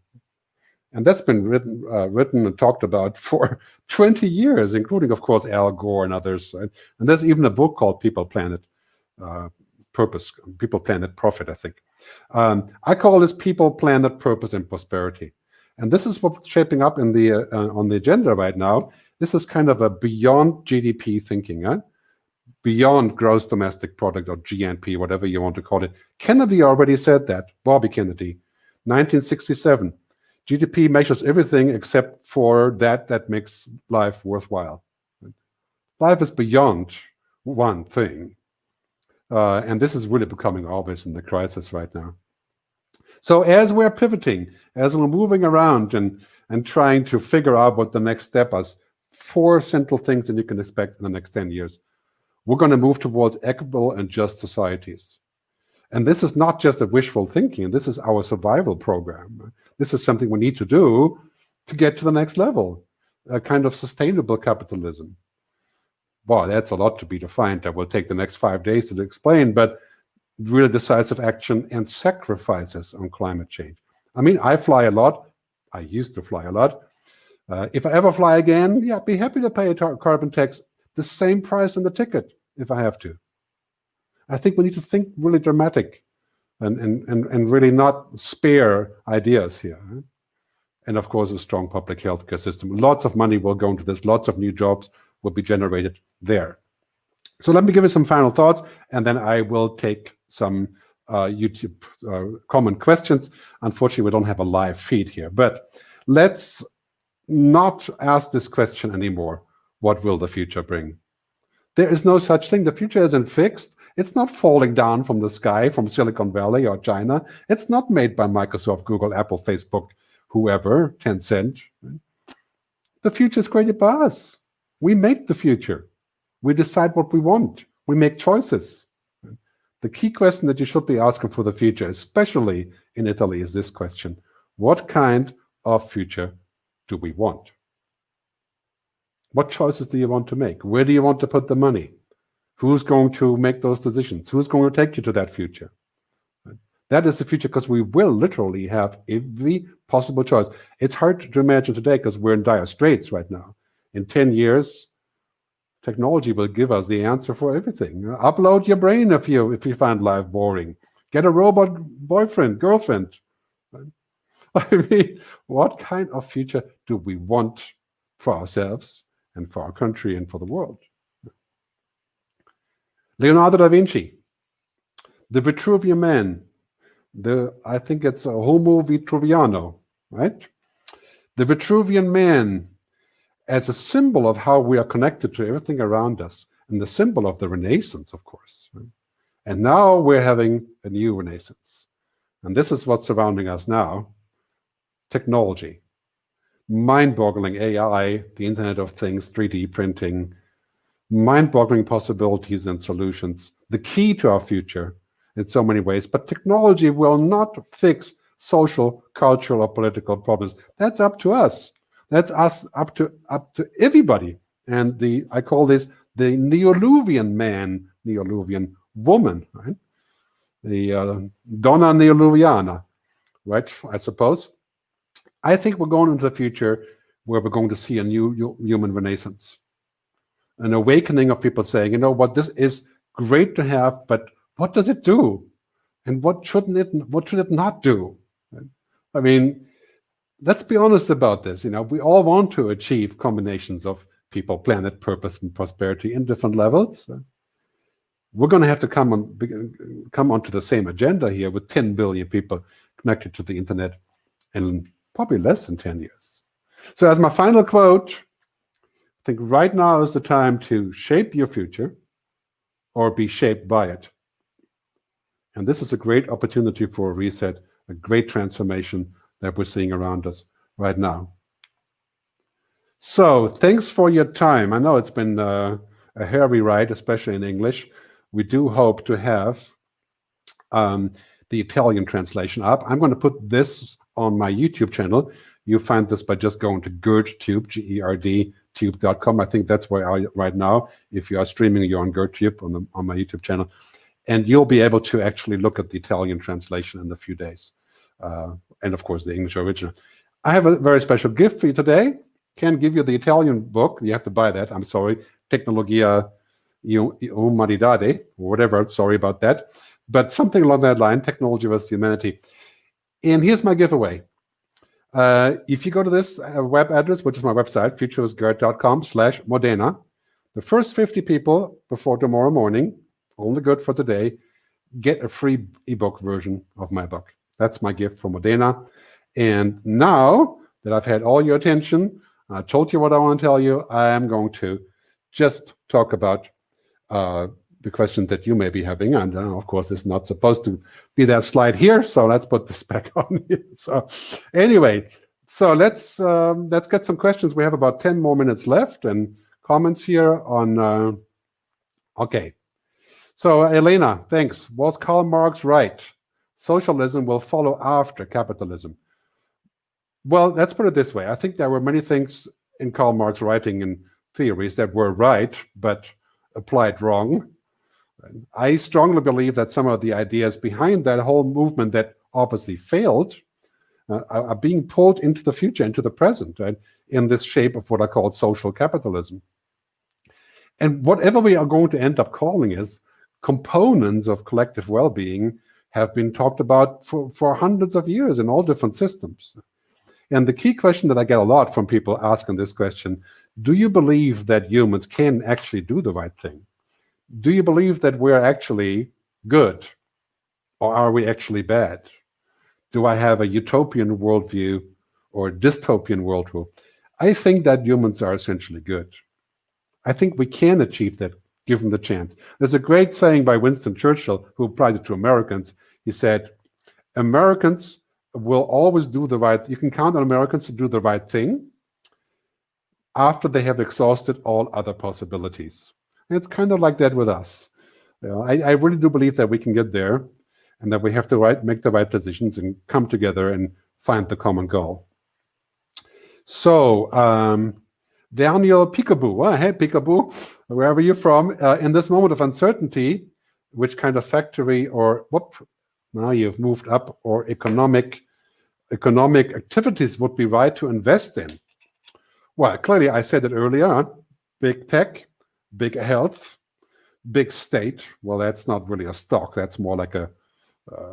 And that's been written and talked about for 20 years, including, of course, Al Gore and others. Right? And there's even a book called People, Planet, Purpose, People, Planet, Profit, I think. I call this People, Planet, Purpose, and Prosperity. And this is what's shaping up in the on the agenda right now. This is kind of a beyond GDP thinking, huh? Beyond gross domestic product, or GNP, whatever you want to call it. Kennedy already said that, Bobby Kennedy, 1967. GDP measures everything except for that makes life worthwhile. Life is beyond one thing. And this is really becoming obvious in the crisis right now. So as we're pivoting, as we're moving around and trying to figure out what the next step is, 4 central things that you can expect in the next 10 years. We're going to move towards equitable and just societies. And this is not just a wishful thinking. This is our survival program. This is something we need to do to get to the next level, a kind of sustainable capitalism. Wow, that's a lot to be defined. That will take the next 5 days to explain, but really decisive action and sacrifices on climate change. I mean, I fly a lot. I used to fly a lot. If I ever fly again, yeah, I'd be happy to pay a carbon tax, the same price on the ticket if I have to. I think we need to think really dramatic and really not spare ideas here. Right? And of course, a strong public healthcare system. Lots of money will go into this. Lots of new jobs will be generated there. So let me give you some final thoughts, and then I will take some YouTube common questions. Unfortunately, we don't have a live feed here, but let's not ask this question anymore. What will the future bring? There is no such thing. The future isn't fixed. It's not falling down from the sky from Silicon Valley or China. It's not made by Microsoft, Google, Apple, Facebook, whoever, Tencent. The future is created by us. We make the future. We decide what we want. We make choices. The key question that you should be asking for the future, especially in Italy, is this question. What kind of future do we want? What choices do you want to make? Where do you want to put the money? Who's going to make those decisions? Who's going to take you to that future? That is the future, because we will literally have every possible choice. It's hard to imagine today because we're in dire straits right now. In 10 years, technology will give us the answer for everything. Upload your brain if you find life boring. Get a robot boyfriend, girlfriend. I mean, what kind of future do we want for ourselves and for our country and for the world? Leonardo da Vinci, the Vitruvian Man, I think it's a Homo Vitruviano, right? The Vitruvian man as a symbol of how we are connected to everything around us, and the symbol of the Renaissance, of course. Right? And now we're having a new Renaissance. And this is what's surrounding us now. Technology, mind-boggling AI, the Internet of Things, 3D printing, mind-boggling possibilities and solutions, the key to our future in so many ways. But technology will not fix social, cultural, or political problems. That's up to us. That's us up to everybody. And I call this the Neoluvian man, Neoluvian woman, right? The Donna Neoluviana, right? I suppose. I think we're going into the future where we're going to see a new human renaissance, an awakening of people saying, you know what, this is great to have, but what does it do? And what should it not do? I mean, let's be honest about this. You know, we all want to achieve combinations of people, planet, purpose, and prosperity in different levels. We're going to have to come onto the same agenda here with 10 billion people connected to the internet in probably less than 10 years. So as my final quote, I think right now is the time to shape your future or be shaped by it. And this is a great opportunity for a reset, a great transformation that we're seeing around us right now. So thanks for your time. I know it's been a hairy ride, especially in English. We do hope to have the Italian translation up. I'm going to put this on my YouTube channel. You find this by just going to GerdTube, G-E-R-D, tube.com. I think that's where I am right now. If you are streaming, you're on GerdTube on my YouTube channel. And you'll be able to actually look at the Italian translation in a few days. And of course, the English original. I have a very special gift for you today. Can't give you the Italian book. You have to buy that. I'm sorry. Tecnologia Umanidade, or whatever. Sorry about that. But something along that line, Technology versus Humanity. And here's my giveaway. If you go to this web address, which is my website, futurisgerd.com/Modena, the first 50 people before tomorrow morning, only good for today, get a free ebook version of my book. That's my gift for Modena. And now that I've had all your attention, I told you what I want to tell you, I am going to just talk about the question that you may be having. And of course, it's not supposed to be that slide here. So let's put this back on here. So anyway, so let's get some questions. We have about 10 more minutes left and comments here on, okay. So Elena, thanks. Was Karl Marx right? Socialism will follow after capitalism. Well, let's put it this way. I think there were many things in Karl Marx's writing and theories that were right, but applied wrong. I strongly believe that some of the ideas behind that whole movement that obviously failed are being pulled into the future, into the present, right, in this shape of what I call social capitalism. And whatever we are going to end up calling is components of collective well-being have been talked about for hundreds of years in all different systems. And the key question that I get a lot from people asking this question, do you believe that humans can actually do the right thing? Do you believe that we're actually good? Or are we actually bad? Do I have a utopian worldview or a dystopian worldview? I think that humans are essentially good. I think we can achieve that given the chance. There's a great saying by Winston Churchill, who applied it to Americans. He said, Americans will always do the right, you can count on Americans to do the right thing after they have exhausted all other possibilities. And it's kind of like that with us. You know, I really do believe that we can get there and that we have to make the right decisions and come together and find the common goal. So, Daniel Peekaboo, hey Peekaboo, wherever you're from, in this moment of uncertainty, which kind of factory or what, now you've moved up, or economic activities would be right to invest in? Well, clearly I said it earlier, big tech, big health, big state. Well, that's not really a stock. That's more like a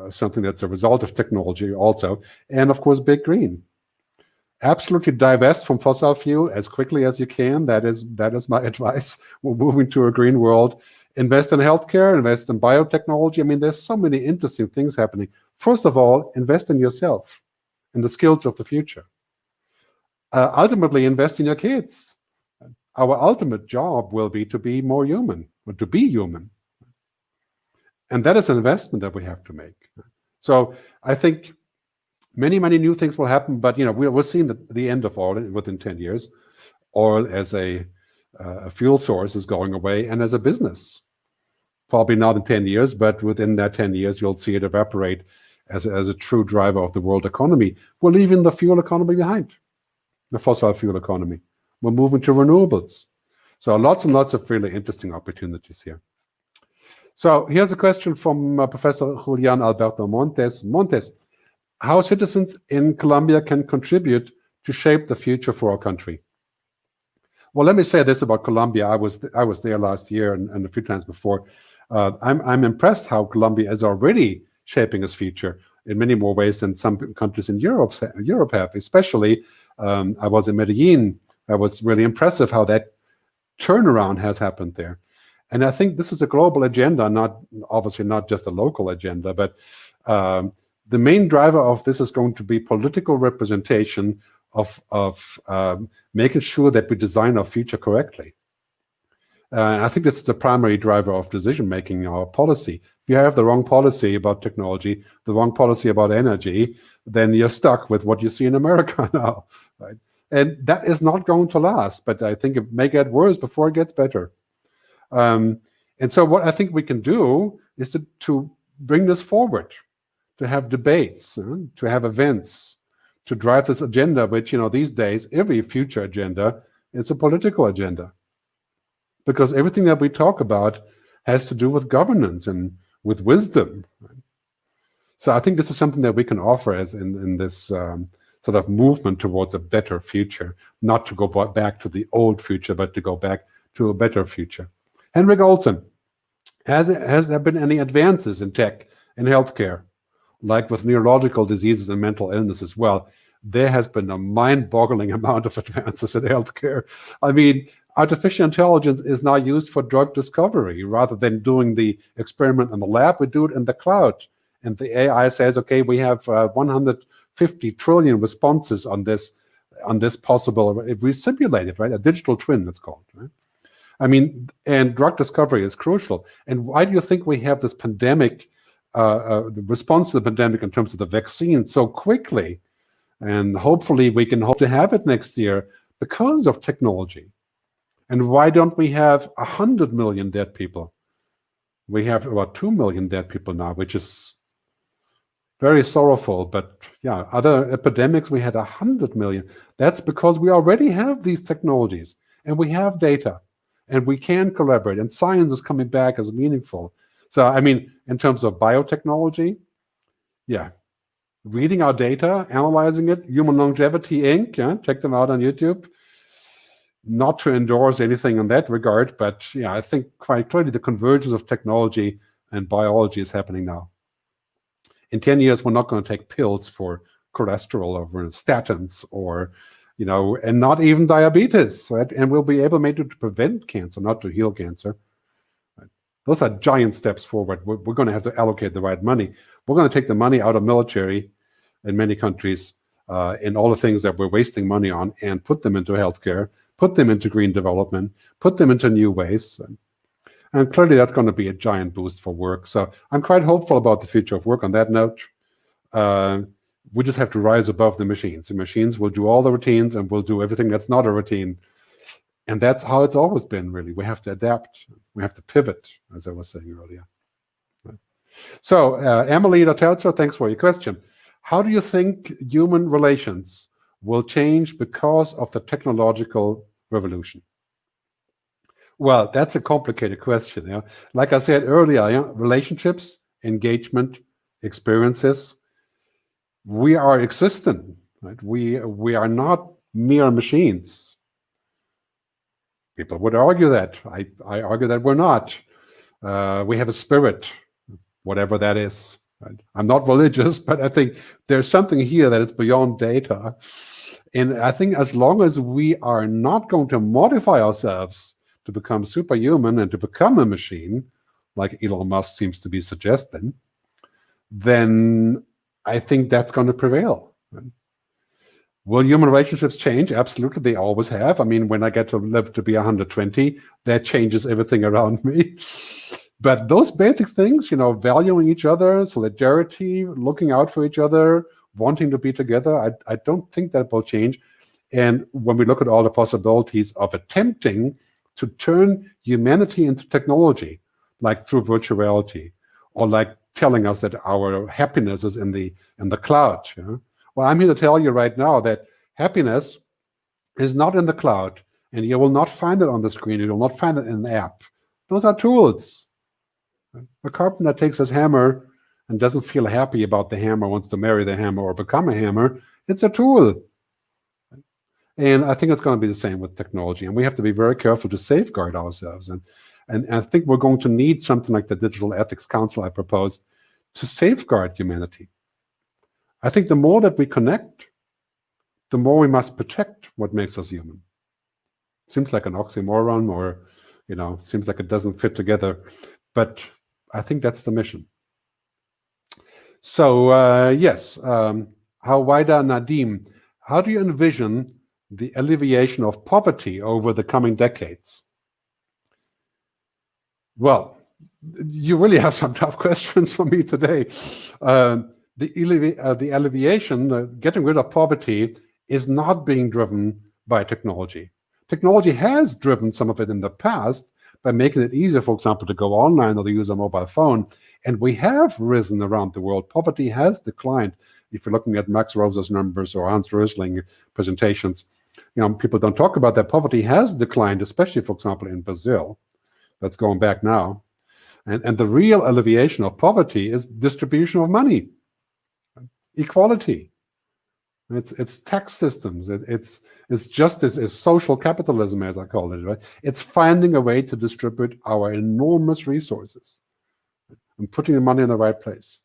something that's a result of technology also. And of course, big green. Absolutely divest from fossil fuel as quickly as you can. That is my advice. We're moving to a green world. Invest in healthcare, invest in biotechnology. I mean, there's so many interesting things happening. First of all, invest in yourself, in the skills of the future. Ultimately, invest in your kids. Our ultimate job will be to be more human, or to be human. And that is an investment that we have to make. So I think many, many new things will happen, but we're seeing the end of oil within 10 years. Oil as a fuel source is going away, and as a business. Probably not in 10 years, but within that 10 years, you'll see it evaporate as a true driver of the world economy. We're leaving the fuel economy behind, the fossil fuel economy. We're moving to renewables. So lots and lots of really interesting opportunities here. So here's a question from Professor Julian Alberto Montes. Montes, how citizens in Colombia can contribute to shape the future for our country? Well, let me say this about Colombia. I was there last year and a few times before. I'm impressed how Colombia is already shaping its future in many more ways than some countries in Europe have. Especially, I was in Medellin. I was really impressive how that turnaround has happened there. And I think this is a global agenda, obviously not just a local agenda, but the main driver of this is going to be political representation of making sure that we design our future correctly. I think this is the primary driver of decision-making in our policy. If you have the wrong policy about technology, the wrong policy about energy, then you're stuck with what you see in America now, right? And that is not going to last, but I think it may get worse before it gets better. And so what I think we can do is to bring this forward, to have debates, to have events, to drive this agenda, which, these days, every future agenda is a political agenda. Because everything that we talk about has to do with governance and with wisdom. Right? So I think this is something that we can offer as in this sort of movement towards a better future, not to go back to the old future, but to go back to a better future. Henrik Olsen, has there been any advances in tech, in healthcare, like with neurological diseases and mental illness as well? There has been a mind-boggling amount of advances in healthcare. I mean, artificial intelligence is now used for drug discovery. Rather than doing the experiment in the lab, we do it in the cloud. And the AI says, okay, we have 150 trillion responses on this possible, we simulate it, right? A digital twin, it's called, right? I mean, and drug discovery is crucial. And why do you think we have this pandemic, the response to the pandemic in terms of the vaccine so quickly? And hopefully we can hope to have it next year because of technology. And why don't we have 100 million dead people? We have about 2 million dead people now, which is very sorrowful. But yeah, other epidemics, we had 100 million. That's because we already have these technologies and we have data and we can collaborate, and science is coming back as meaningful. So, I mean, in terms of biotechnology, yeah, reading our data, analyzing it, Human Longevity Inc., yeah, check them out on YouTube. Not to endorse anything in that regard, but yeah, I think quite clearly the convergence of technology and biology is happening now. In 10 years, we're not going to take pills for cholesterol or statins or, and not even diabetes, right? And we'll be able maybe to prevent cancer, not to heal cancer. Right? Those are giant steps forward. We're going to have to allocate the right money. We're going to take the money out of military in many countries and all the things that we're wasting money on and put them into healthcare, put them into green development, put them into new ways. And clearly that's going to be a giant boost for work. So I'm quite hopeful about the future of work on that note. We just have to rise above the machines. The machines will do all the routines and will do everything that's not a routine. And that's how it's always been, really. We have to adapt. We have to pivot, as I was saying earlier. Right. So Emily Dotelso, thanks for your question. How do you think human relations will change because of the technological revolution? Well, that's a complicated question. Yeah? Like I said earlier, relationships, engagement, experiences, we are existent. Right? We are not mere machines. People would argue that. I argue that we're not. We have a spirit, whatever that is. Right? I'm not religious, but I think there's something here that is beyond data. And I think as long as we are not going to modify ourselves to become superhuman and to become a machine, like Elon Musk seems to be suggesting, then I think that's going to prevail. Will human relationships change? Absolutely, they always have. I mean, when I get to live to be 120, that changes everything around me. But those basic things, valuing each other, solidarity, looking out for each other, wanting to be together, I don't think that will change. And when we look at all the possibilities of attempting to turn humanity into technology, like through virtual reality, or like telling us that our happiness is in the cloud. Well, I'm here to tell you right now that happiness is not in the cloud, and you will not find it on the screen. You will not find it in an app. Those are tools. A carpenter takes his hammer and doesn't feel happy about the hammer, wants to marry the hammer or become a hammer. It's a tool. And I think it's going to be the same with technology. And we have to be very careful to safeguard ourselves. And I think we're going to need something like the Digital Ethics Council I proposed to safeguard humanity. I think the more that we connect, the more we must protect what makes us human. Seems like an oxymoron, or, seems like it doesn't fit together. But I think that's the mission. So, yes, Hawaida Nadim, how do you envision the alleviation of poverty over the coming decades? Well, you really have some tough questions for me today. The alleviation, getting rid of poverty, is not being driven by technology. Technology has driven some of it in the past by making it easier, for example, to go online or to use a mobile phone. And we have risen around the world. Poverty has declined. If you're looking at Max Roser's numbers or Hans Rösling presentations, people don't talk about that. Poverty has declined, especially, for example, in Brazil. That's going back now. And the real alleviation of poverty is distribution of money, equality. It's tax systems. It's justice. It's social capitalism, as I call it. Right? It's finding a way to distribute our enormous resources and putting the money in the right place.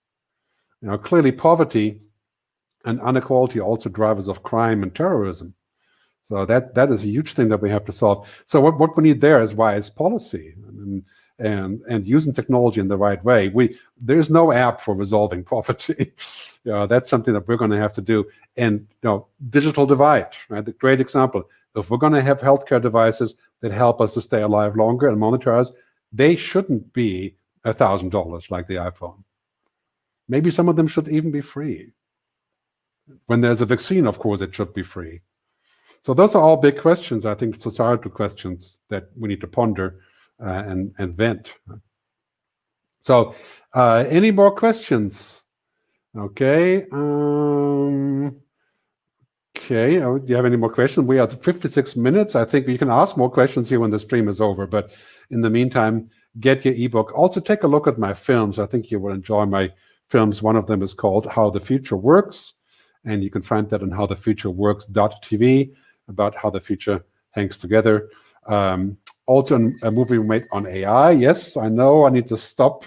Clearly, poverty and inequality are also drivers of crime and terrorism. So that is a huge thing that we have to solve. So what we need there is wise policy and using technology in the right way. There's no app for resolving poverty. That's something that we're going to have to do. And digital divide, right? The great example. If we're going to have healthcare devices that help us to stay alive longer and monitor us, they shouldn't be $1,000 like the iPhone. Maybe some of them should even be free. When there's a vaccine, of course, it should be free. So those are all big questions, I think, societal questions that we need to ponder and vent. So any more questions? Okay. Okay, do you have any more questions? We are at 56 minutes. I think you can ask more questions here when the stream is over. But in the meantime, get your ebook. Also, take a look at my films. I think you will enjoy my films. One of them is called How the Future Works. And you can find that on howthefutureworks.tv, about how the future hangs together. Also a movie we made on AI. Yes, I know I need to stop.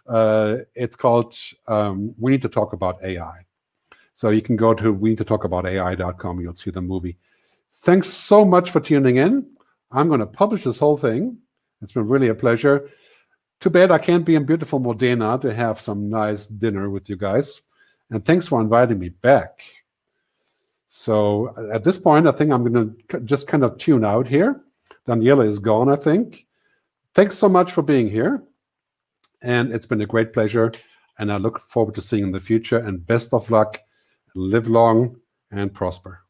It's called We Need to Talk About AI. So you can go to weneedtotalkaboutai.com. You'll see the movie. Thanks so much for tuning in. I'm going to publish this whole thing. It's been really a pleasure. Too bad I can't be in beautiful Modena to have some nice dinner with you guys. And thanks for inviting me back. So at this point, I think I'm going to just kind of tune out here. Daniela is gone, I think. Thanks so much for being here. And it's been a great pleasure. And I look forward to seeing you in the future. And best of luck. Live long and prosper.